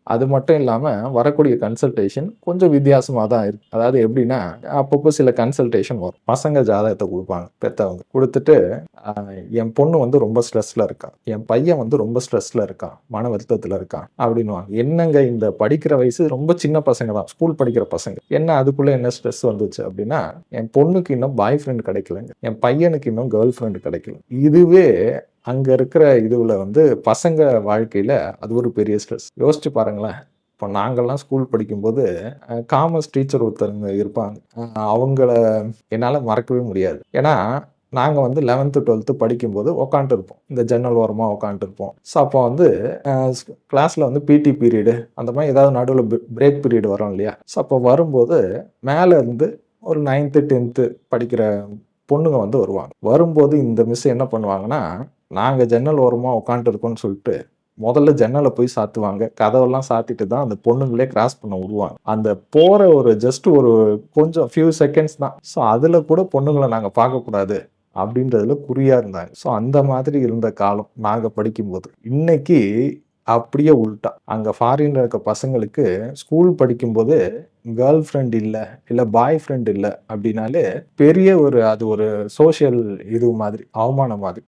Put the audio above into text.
அது மட்டும் இல்லாம வரக்கூடிய கன்சல்டேஷன் கொஞ்சம் வித்தியாசமா தான் இருக்கு. அதாவது எப்படின்னா, அப்பப்போ சில கன்சல்டேஷன் வரும். பசங்க ஜாதகத்த குடுப்பாங்க பெத்தவங்க. குடுத்துட்டு, "அ என் பொண்ணு வந்து ரொம்ப ஸ்ட்ரெஸ்ல இருக்கா. என் பையன் வந்து ரொம்ப ஸ்ட்ரெஸ்ல இருக்கான். மன வருத்தத்துல இருக்கான்." அப்படின்னுவாங்க. என்னங்க இந்த படிக்கிற வயசு ரொம்ப சின்ன பசங்க தான். ஸ்கூல் படிக்கிற பசங்க. என்ன அதுக்குள்ள என்ன ஸ்ட்ரெஸ் வந்துச்சு அப்படின்னா, என் பொண்ணுக்கு இன்னும் பாய் ஃப்ரெண்ட் கிடைக்கலங்க. என் பையனுக்கு இன்னும் கேர்ள் ஃப்ரெண்ட் கிடைக்கல. இதுவே அங்க இருக்கிற இதுவுல வந்து பசங்க வாழ்க்கையில அது ஒரு பெரிய ஸ்ட்ரெஸ். யோசிச்சு பாருங்களேன். இப்போ நாங்கலாம் ஸ்கூல் படிக்கும்போது, காமர்ஸ் டீச்சர் ஒருத்தவங்க இருப்பாங்க. அவங்கள என்னால மறக்கவே முடியாது. ஏன்னா, நாங்க வந்து 11த், 12த் படிக்கும்போது உட்காந்துட்டுருப்போம். இந்த ஜன்னல் ஓரமா உட்காந்துட்டுருப்போம். ஸோ, அப்போ வந்து அ ஸ் கிளாஸ்ல வந்து பிடி பீரியடு அந்த மாரி ஏதாவது நடுவுல பிரேக் பீரியட் வரும் இல்லையா? ஸோ, அப்போ வரும்போது மேல இருந்து ஒரு 9த், 10த் படிக்கிற பொண்ணுங்க வந்து வருவாங்க. வரும்போது இந்த மிஸ் என்ன பண்ணுவாங்கன்னா, நாங்க ஜன்னல் ஓரமா உட்காந்துட்டுருக்கோம்னு சொல்லிட்டு, முதல்ல ஜன்னல போய் சாத்துவாங்க. கதவெல்லாம் சாத்திட்டு தான் அந்த பொண்ணுங்களே கிராஸ் பண்ண விடுவாங்க. அந்த போற ஒரு ஜஸ்ட் ஒரு கொஞ்சம் ஃபியூ செகண்ட்ஸ் தான். ஸோ, அதுல கூட பொண்ணுங்கள நாங்க பார்க்கக்கூடாது அப்படின்றதுல குறியா இருந்தாங்க. ஸோ, அந்த மாதிரி இருந்த காலம் நாங்க படிக்கும்போது. இன்னைக்கு அப்படியே உல்ட்டா. அங்க ஃபாரின்ல இருக்க பசங்களுக்கு ஸ்கூல் படிக்கும்போது கேர்ள் ஃப்ரெண்ட் இல்ல, இல்ல பாய் ஃப்ரெண்ட் இல்ல அப்படின்னாலே பெரிய ஒரு அது ஒரு சோசியல் இது மாதிரி, அவமானம் மாதிரி.